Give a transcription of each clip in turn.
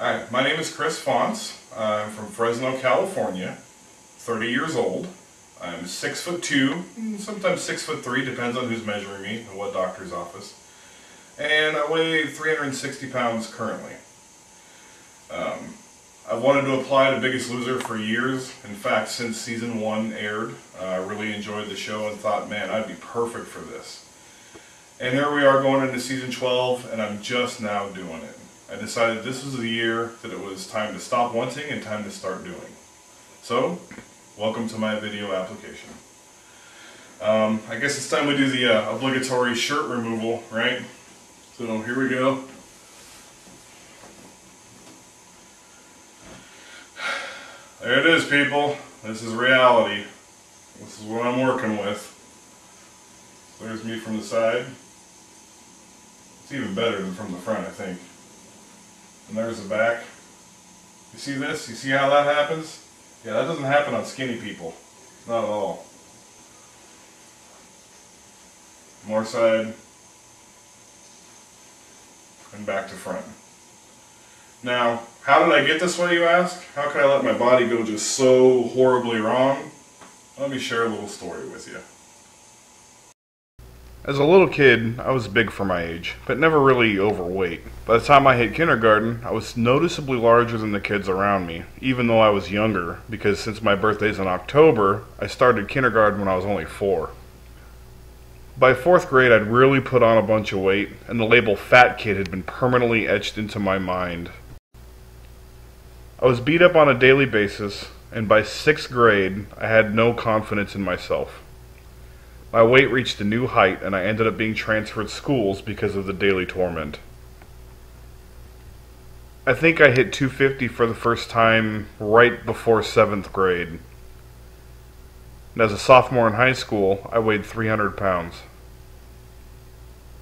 Hi, my name is Chris Fonts. I'm from Fresno, California, 30 years old. I'm 6'2", sometimes 6'3", depends on who's measuring me and what doctor's office. And I weigh 360 pounds currently. I've wanted to apply to Biggest Loser for years. In fact, since season 1 aired, I really enjoyed the show and thought, man, I'd be perfect for this. And here we are going into season 12, and I'm just now doing it. I decided this was the year that it was time to stop wanting and time to start doing. So, welcome to my video application. I guess it's time we do the obligatory shirt removal, right? So here we go. There it is, people. This is reality. This is what I'm working with. There's me from the side. It's even better than from the front, I think. And there's the back. You see this? You see how that happens? Yeah, that doesn't happen on skinny people. Not at all. More side. And back to front. Now, how did I get this way, you ask? How could I let my body go just so horribly wrong? Let me share a little story with you. As a little kid, I was big for my age, but never really overweight. By the time I hit kindergarten, I was noticeably larger than the kids around me, even though I was younger, because since my birthday's in October, I started kindergarten when I was only 4. By 4th grade, I'd really put on a bunch of weight, and the label fat kid had been permanently etched into my mind. I was beat up on a daily basis, and by 6th grade, I had no confidence in myself. My weight reached a new height, and I ended up being transferred schools because of the daily torment. I think I hit 250 for the first time right before 7th grade. And as a sophomore in high school, I weighed 300 pounds.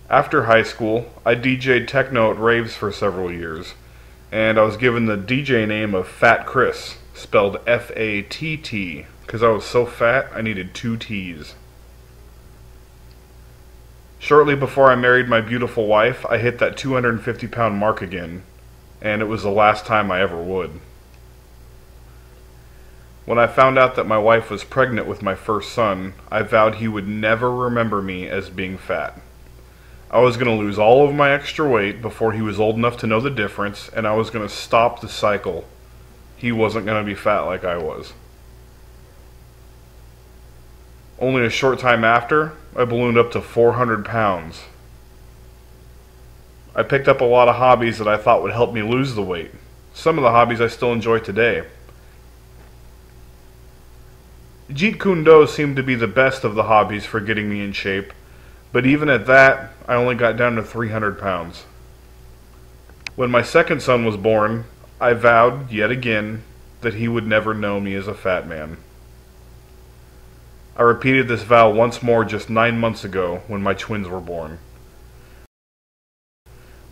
After high school, I DJ'd techno at raves for several years, and I was given the DJ name of Fat Chris, spelled F-A-T-T, because I was so fat I needed 2 T's. Shortly before I married my beautiful wife, I hit that 250-pound mark again, and it was the last time I ever would. When I found out that my wife was pregnant with my first son, I vowed he would never remember me as being fat. I was going to lose all of my extra weight before he was old enough to know the difference, and I was going to stop the cycle. He wasn't going to be fat like I was. Only a short time after, I ballooned up to 400 pounds. I picked up a lot of hobbies that I thought would help me lose the weight. Some of the hobbies I still enjoy today. Jeet Kune Do seemed to be the best of the hobbies for getting me in shape, but even at that, I only got down to 300 pounds. When my second son was born, I vowed, yet again, that he would never know me as a fat man. I repeated this vow once more just 9 months ago when my twins were born.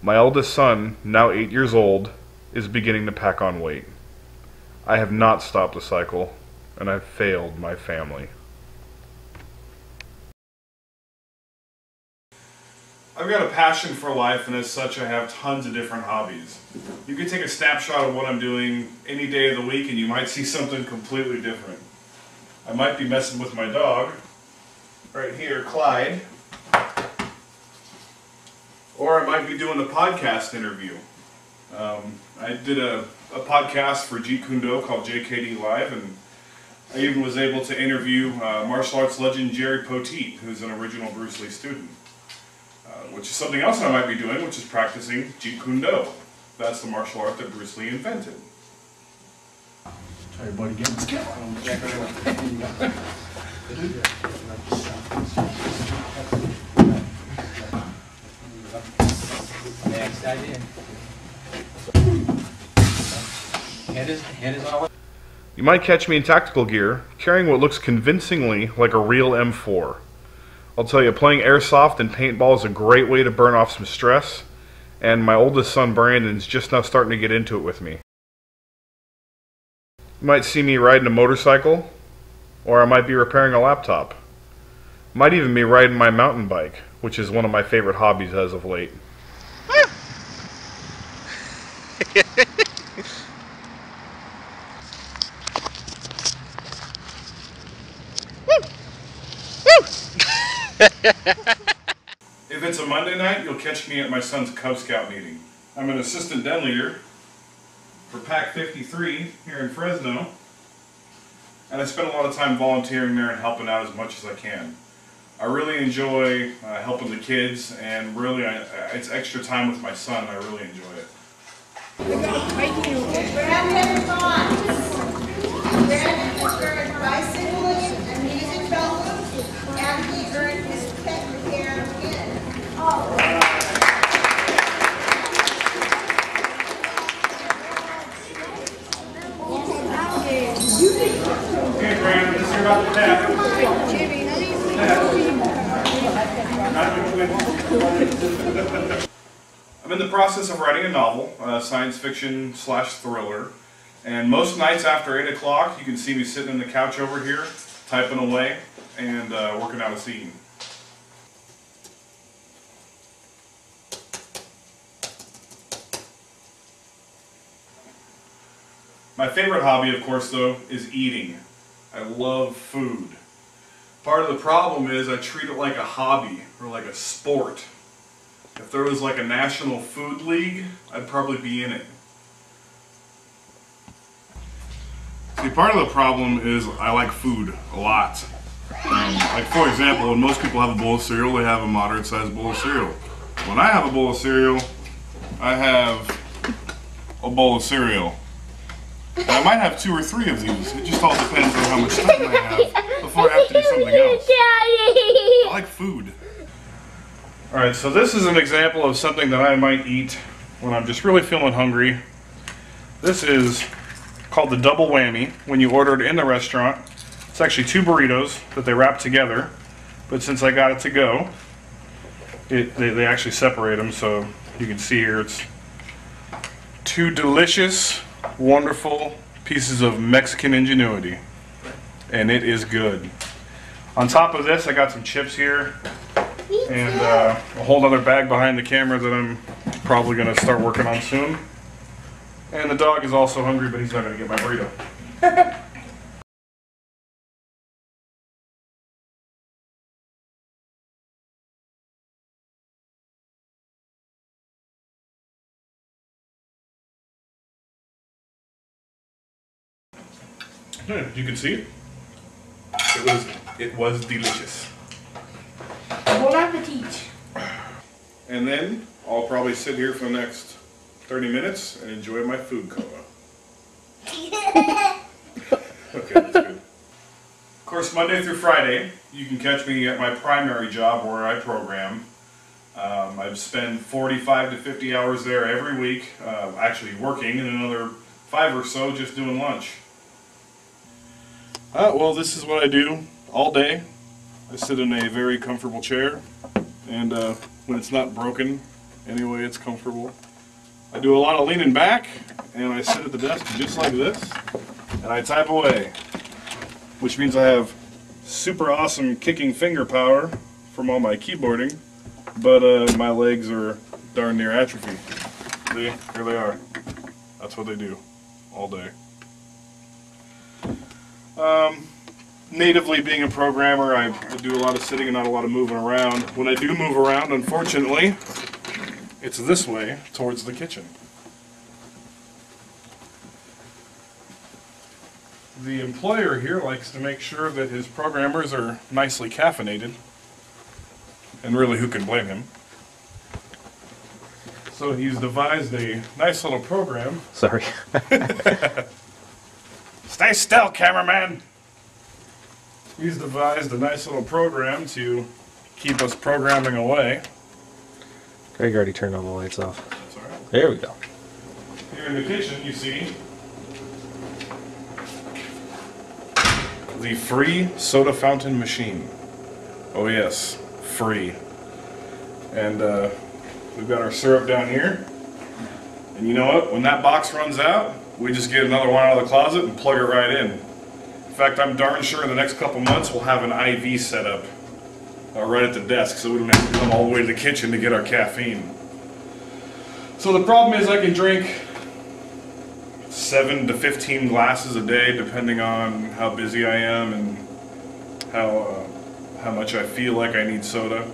My eldest son, now 8 years old, is beginning to pack on weight. I have not stopped the cycle, and I've failed my family. I've got a passion for life, and as such I have tons of different hobbies. You can take a snapshot of what I'm doing any day of the week and you might see something completely different. I might be messing with my dog, right here, Clyde, or I might be doing a podcast interview. I did a podcast for Jeet Kune Do called JKD Live, and I even was able to interview martial arts legend Jerry Poteet, who's an original Bruce Lee student, which is something else I might be doing, which is practicing Jeet Kune Do. That's the martial art that Bruce Lee invented. Alright, buddy, get this camera. Next idea. Hand is all. You might catch me in tactical gear, carrying what looks convincingly like a real M4. I'll tell you, playing airsoft and paintball is a great way to burn off some stress, and my oldest son Brandon's just now starting to get into it with me. You might see me riding a motorcycle, or I might be repairing a laptop. Might even be riding my mountain bike, which is one of my favorite hobbies as of late. If it's a Monday night, you'll catch me at my son's Cub Scout meeting. I'm an assistant den leader for Pack 53 here in Fresno, and I spend a lot of time volunteering there and helping out as much as I can. I really enjoy helping the kids, and really it's extra time with my son. I really enjoy it. Brandon is on. Brandon has earned bicycling and music fellows, and he earned his pet repair pin. Okay, Brandon, let's hear about the tap. I'm in the process of writing a novel, science fiction / thriller, and most nights after 8 o'clock you can see me sitting on the couch over here, typing away and working out a scene. My favorite hobby, of course, though, is eating. I love food. Part of the problem is I treat it like a hobby or like a sport. If there was like a national food league, I'd probably be in it. See, part of the problem is I like food a lot. Like for example, when most people have a bowl of cereal, they have a moderate sized bowl of cereal. When I have a bowl of cereal, I have a bowl of cereal. And I might have 2 or 3 of these. It just all depends on how much time I have before I have to do something else. I like food. Alright, so this is an example of something that I might eat when I'm just really feeling hungry. This is called the double whammy when you order it in the restaurant. It's actually 2 burritos that they wrap together, but since I got it to go, they actually separate them, so you can see here it's 2 delicious, wonderful pieces of Mexican ingenuity, and it is good. On top of this, I got some chips here, and a whole other bag behind the camera that I'm probably going to start working on soon. And the dog is also hungry, but he's not going to get my burrito. You can see it. It was delicious. Bon appetit. And then I'll probably sit here for the next 30 minutes and enjoy my food coma. Okay, that's good. Of course, Monday through Friday, you can catch me at my primary job where I program. I spend 45 to 50 hours there every week, actually working, and another 5 or so just doing lunch. Well, this is what I do all day. I sit in a very comfortable chair, and when it's not broken, anyway, it's comfortable. I do a lot of leaning back, and I sit at the desk just like this, and I type away, which means I have super awesome kicking finger power from all my keyboarding, but my legs are darn near atrophy. See, here they are. That's what they do all day. Natively being a programmer, I do a lot of sitting and not a lot of moving around. When I do move around, unfortunately, it's this way towards the kitchen. The employer here likes to make sure that his programmers are nicely caffeinated, and really, who can blame him? So he's devised a nice little program. Sorry. Stay still, cameraman! He's devised a nice little program to keep us programming away. Greg already turned all the lights off. That's all right. There we go. Here in the kitchen, you see the free soda fountain machine. Oh yes, free. And we've got our syrup down here. And you know what? When that box runs out, we just get another one out of the closet and plug it right in. In fact, I'm darn sure in the next couple months we'll have an IV set up right at the desk, so we don't have to come all the way to the kitchen to get our caffeine. So the problem is I can drink 7 to 15 glasses a day, depending on how busy I am and how much I feel like I need soda.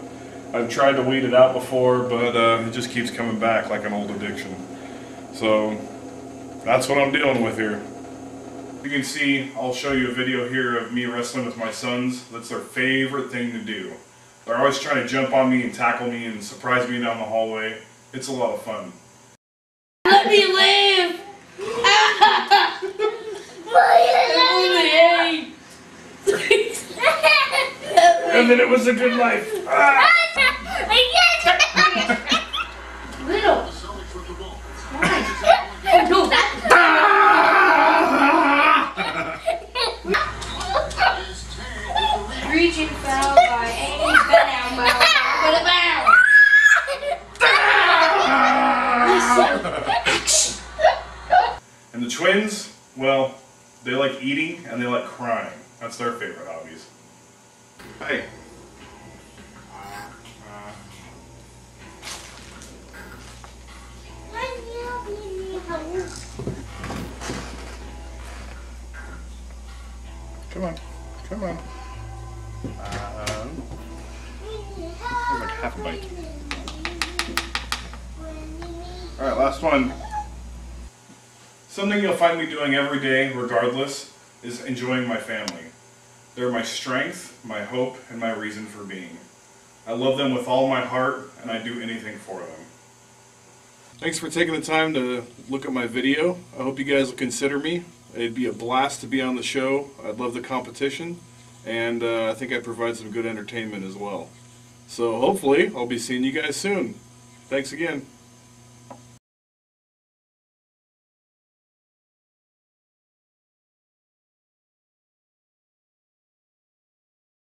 I've tried to weed it out before, but it just keeps coming back like an old addiction. So that's what I'm dealing with here. You can see, I'll show you a video here of me wrestling with my sons. That's their favorite thing to do. They're always trying to jump on me and tackle me and surprise me down the hallway. It's a lot of fun. Let me live! And then it was a good life. Little. No, Reaching foul by Amy Benalmo. And the twins, well, they like eating and they like crying. That's their favorite hobbies. Hey. Come on. Come on. Like half a bite. Alright, last one. Something you'll find me doing every day, regardless, is enjoying my family. They're my strength, my hope, and my reason for being. I love them with all my heart, and I do anything for them. Thanks for taking the time to look at my video. I hope you guys will consider me. It'd be a blast to be on the show. I'd love the competition, and I think I provide some good entertainment as well. So hopefully, I'll be seeing you guys soon. Thanks again.